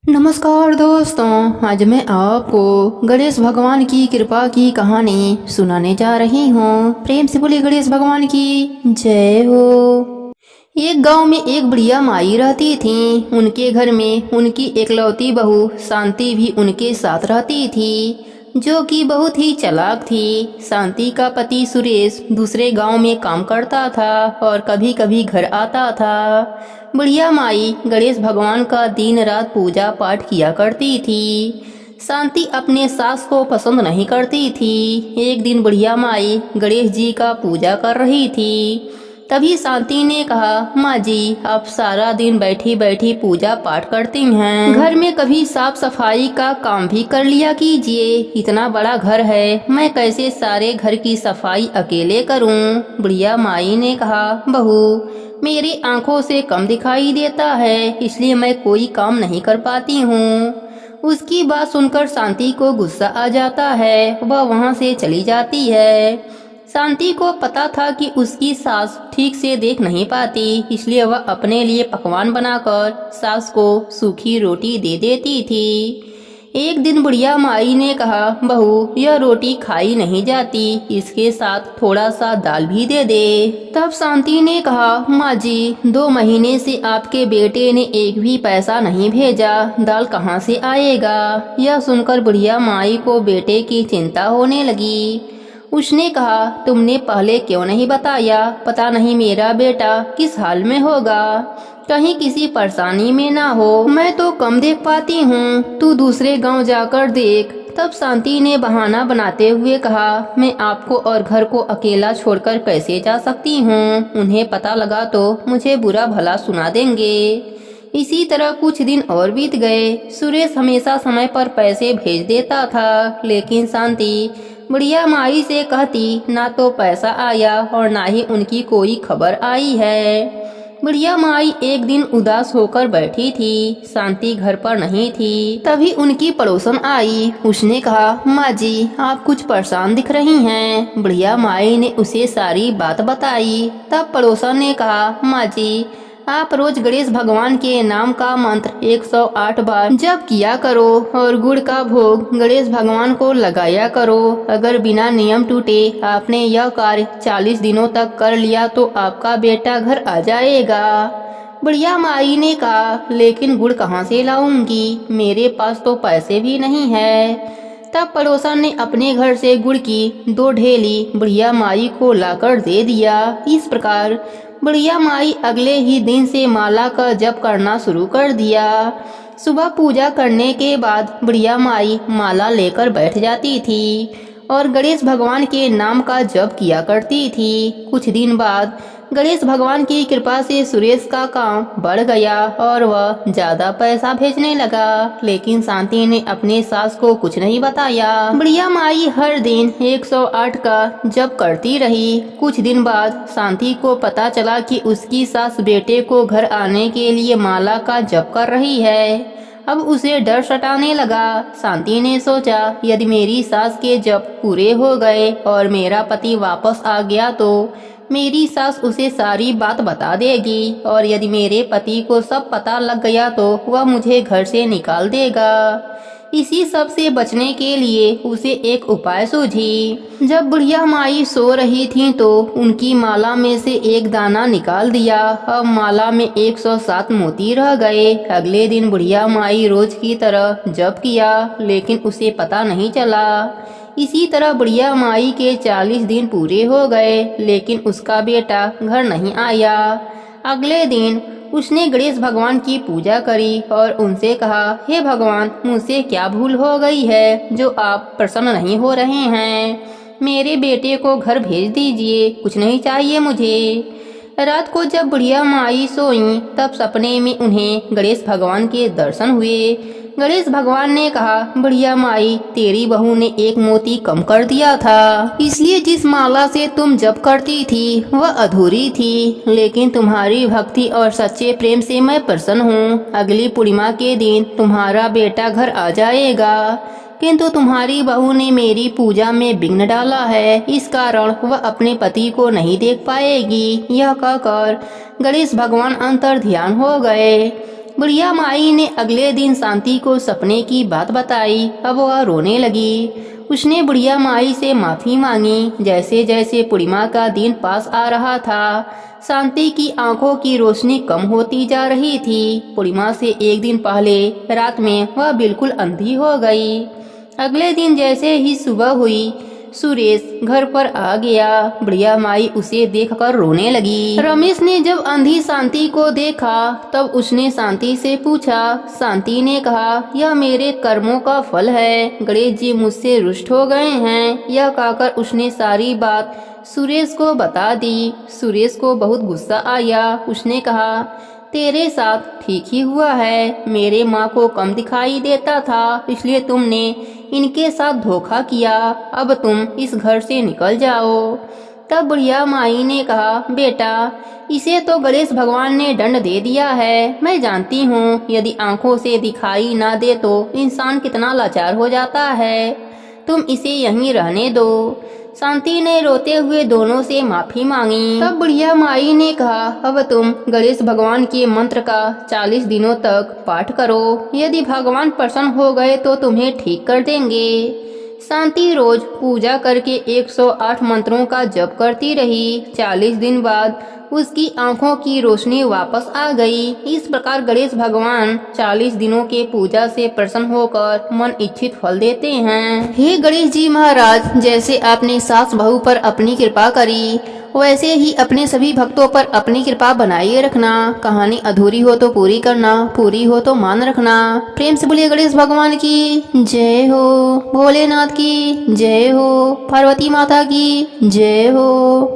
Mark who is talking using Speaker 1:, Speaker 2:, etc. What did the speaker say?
Speaker 1: नमस्कार दोस्तों, आज मैं आपको गणेश भगवान की कृपा की कहानी सुनाने जा रही हूँ। प्रेम से बोले गणेश भगवान की जय हो। एक गांव में एक बढ़िया माई रहती थी। उनके घर में उनकी एकलौती बहू शांति भी उनके साथ रहती थी, जो कि बहुत ही चालाक थी। शांति का पति सुरेश दूसरे गांव में काम करता था और कभी कभी घर आता था। बढ़िया माई गणेश भगवान का दिन रात पूजा पाठ किया करती थी। शांति अपने सास को पसंद नहीं करती थी। एक दिन बढ़िया माई गणेश जी का पूजा कर रही थी। तभी शांति ने कहा, माँ जी, आप सारा दिन बैठी बैठी पूजा पाठ करती हैं, घर में कभी साफ सफाई का काम भी कर लिया कीजिए। इतना बड़ा घर है, मैं कैसे सारे घर की सफाई अकेले करूं? बढ़िया माई ने कहा, बहू, मेरी आंखों से कम दिखाई देता है, इसलिए मैं कोई काम नहीं कर पाती हूँ। उसकी बात सुनकर शांति को गुस्सा आ जाता है। वह वहाँ से चली जाती है। शांति को पता था कि उसकी सास ठीक से देख नहीं पाती, इसलिए वह अपने लिए पकवान बनाकर सास को सूखी रोटी दे देती थी। एक दिन बुढ़िया माई ने कहा, बहू, यह रोटी खाई नहीं जाती, इसके साथ थोड़ा सा दाल भी दे दे। तब शांति ने कहा, माँ जी, 2 महीने से आपके बेटे ने एक भी पैसा नहीं भेजा, दाल कहाँ से आएगा? यह सुनकर बुढ़िया माई को बेटे की चिंता होने लगी। उसने कहा, तुमने पहले क्यों नहीं बताया? पता नहीं मेरा बेटा किस हाल में होगा, कहीं किसी परेशानी में ना हो। मैं तो कम देख पाती हूँ, तू दूसरे गांव जाकर देख। तब शांति ने बहाना बनाते हुए कहा, मैं आपको और घर को अकेला छोड़कर कैसे जा सकती हूँ? उन्हें पता लगा तो मुझे बुरा भला सुना देंगे। इसी तरह कुछ दिन और बीत गए। सुरेश हमेशा समय पर पैसे भेज देता था, लेकिन शांति बढ़िया माई से कहती, ना तो पैसा आया और ना ही उनकी कोई खबर आई है। बढ़िया माई एक दिन उदास होकर बैठी थी। शांति घर पर नहीं थी। तभी उनकी पड़ोसन आई। उसने कहा, माँ जी, आप कुछ परेशान दिख रही हैं। बढ़िया माई ने उसे सारी बात बताई। तब पड़ोसन ने कहा, माँ जी, आप रोज गणेश भगवान के नाम का मंत्र 108 बार जप किया करो और गुड़ का भोग गणेश भगवान को लगाया करो। अगर बिना नियम टूटे आपने यह कार्य 40 दिनों तक कर लिया तो आपका बेटा घर आ जाएगा। बढ़िया माई ने कहा, लेकिन गुड़ कहाँ से लाऊंगी? मेरे पास तो पैसे भी नहीं है। तब पड़ोसन ने अपने घर से गुड़ की 2 ढेली बढ़िया माई को लाकर दे दिया। इस प्रकार बढ़िया माई अगले ही दिन से माला का जप करना शुरू कर दिया। सुबह पूजा करने के बाद बढ़िया माई माला लेकर बैठ जाती थी और गणेश भगवान के नाम का जप किया करती थी। कुछ दिन बाद गणेश भगवान की कृपा से सुरेश का काम बढ़ गया और वह ज्यादा पैसा भेजने लगा, लेकिन शांति ने अपने सास को कुछ नहीं बताया। बढ़िया माई हर दिन 108 का जप करती रही। कुछ दिन बाद शांति को पता चला कि उसकी सास बेटे को घर आने के लिए माला का जप कर रही है। अब उसे डर सताने लगा। शांति ने सोचा, यदि मेरी सास के जप पूरे हो गए और मेरा पति वापस आ गया तो मेरी सास उसे सारी बात बता देगी, और यदि मेरे पति को सब पता लग गया तो वह मुझे घर से निकाल देगा। इसी सब से बचने के लिए उसे एक उपाय सूझी। जब बुढ़िया माई सो रही थी तो उनकी माला में से एक दाना निकाल दिया। अब माला में 107 मोती रह गए। अगले दिन बुढ़िया माई रोज की तरह जप किया, लेकिन उसे पता नहीं चला। इसी तरह बढ़िया माई के 40 दिन पूरे हो गए, लेकिन उसका बेटा घर नहीं आया। अगले दिन उसने गणेश भगवान की पूजा करी और उनसे कहा, हे भगवान, मुझसे क्या भूल हो गई है जो आप प्रसन्न नहीं हो रहे हैं? मेरे बेटे को घर भेज दीजिए, कुछ नहीं चाहिए मुझे। रात को जब बुढ़िया माई सोई तब सपने में उन्हें गणेश भगवान के दर्शन हुए। गणेश भगवान ने कहा, बढ़िया माई, तेरी बहू ने एक मोती कम कर दिया था, इसलिए जिस माला से तुम जप करती थी वह अधूरी थी, लेकिन तुम्हारी भक्ति और सच्चे प्रेम से मैं प्रसन्न हूँ। अगली पूर्णिमा के दिन तुम्हारा बेटा घर आ जाएगा, किंतु तुम्हारी बहू ने मेरी पूजा में विघ्न डाला है, इस कारण वह अपने पति को नहीं देख पाएगी। यह कहकर गणेश भगवान अंतर ध्यान हो गए। बुढ़िया माई ने अगले दिन शांति को सपने की बात बताई। अब वह रोने लगी। उसने बुढ़िया माई से माफ़ी मांगी। जैसे जैसे पूर्णिमा का दिन पास आ रहा था, शांति की आंखों की रोशनी कम होती जा रही थी। पूर्णिमा से एक दिन पहले रात में वह बिल्कुल अंधी हो गई। अगले दिन जैसे ही सुबह हुई, सुरेश घर पर आ गया। बुढ़िया माई उसे देखकर रोने लगी। रमेश ने जब अंधी शांति को देखा तब उसने शांति से पूछा। शांति ने कहा, यह मेरे कर्मों का फल है। गणेश जी मुझसे रुष्ट हो गए हैं। यह कहकर उसने सारी बात सुरेश को बता दी। सुरेश को बहुत गुस्सा आया। उसने कहा, तेरे साथ ठीक ही हुआ है। मेरे माँ को कम दिखाई देता था, इसलिए तुमने इनके साथ धोखा किया। अब तुम इस घर से निकल जाओ। तब बुढ़िया माई ने कहा, बेटा, इसे तो गणेश भगवान ने दंड दे दिया है। मैं जानती हूँ यदि आंखों से दिखाई ना दे तो इंसान कितना लाचार हो जाता है। तुम इसे यहीं रहने दो। शांति ने रोते हुए दोनों से माफी मांगी। तब बुढ़िया माई ने कहा, अब तुम गणेश भगवान के मंत्र का 40 दिनों तक पाठ करो। यदि भगवान प्रसन्न हो गए तो तुम्हें ठीक कर देंगे। शांति रोज पूजा करके 108 मंत्रों का जप करती रही। 40 दिन बाद उसकी आंखों की रोशनी वापस आ गई। इस प्रकार गणेश भगवान 40 दिनों के पूजा से प्रसन्न होकर मन इच्छित फल देते हैं। हे गणेश जी महाराज, जैसे आपने सास बहू पर अपनी कृपा करी, वैसे ही अपने सभी भक्तों पर अपनी कृपा बनाए रखना। कहानी अधूरी हो तो पूरी करना, पूरी हो तो मान रखना। प्रेम से बोलिए गणेश भगवान की जय हो, भोलेनाथ की जय हो, पार्वती माता की जय हो।